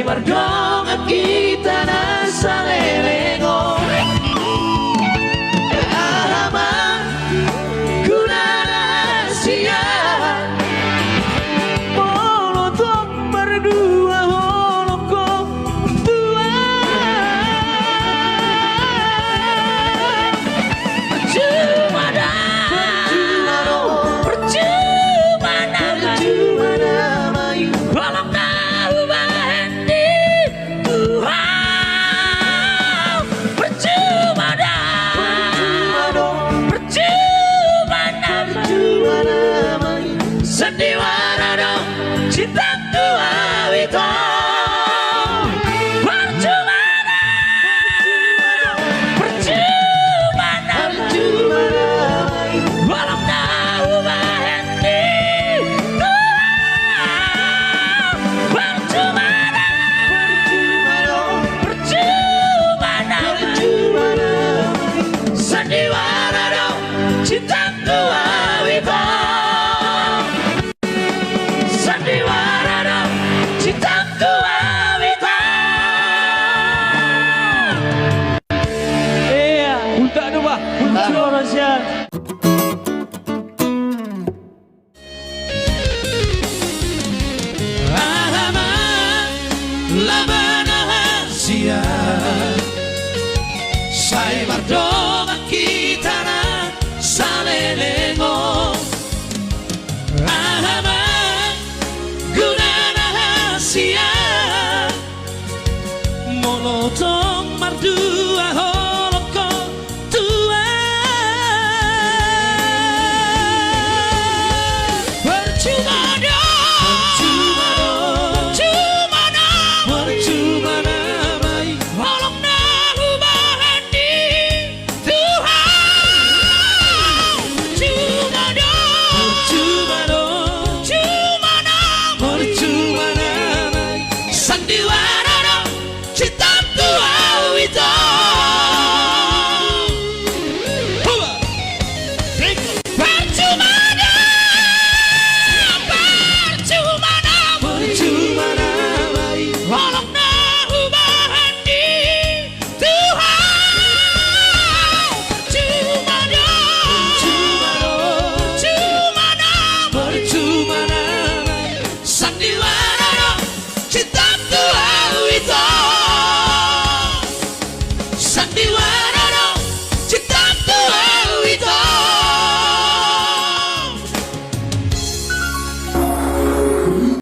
bardong at kita na sa lelengo. Alaman ko na rahasia, molotov berdua holokong tua. Percuma damai, walau kau berhenti Tuhan. Percuma damai, sandiwara dong cinta tua itu. Percuma damai, walau kau berhenti Tuhan. Percuma damai, sandiwara dong cinta tua itu. Sandiwara dong cinta tua itu. Iya, untuk apa? Untuk Rasia. Alamat lama rahasia, saya berdua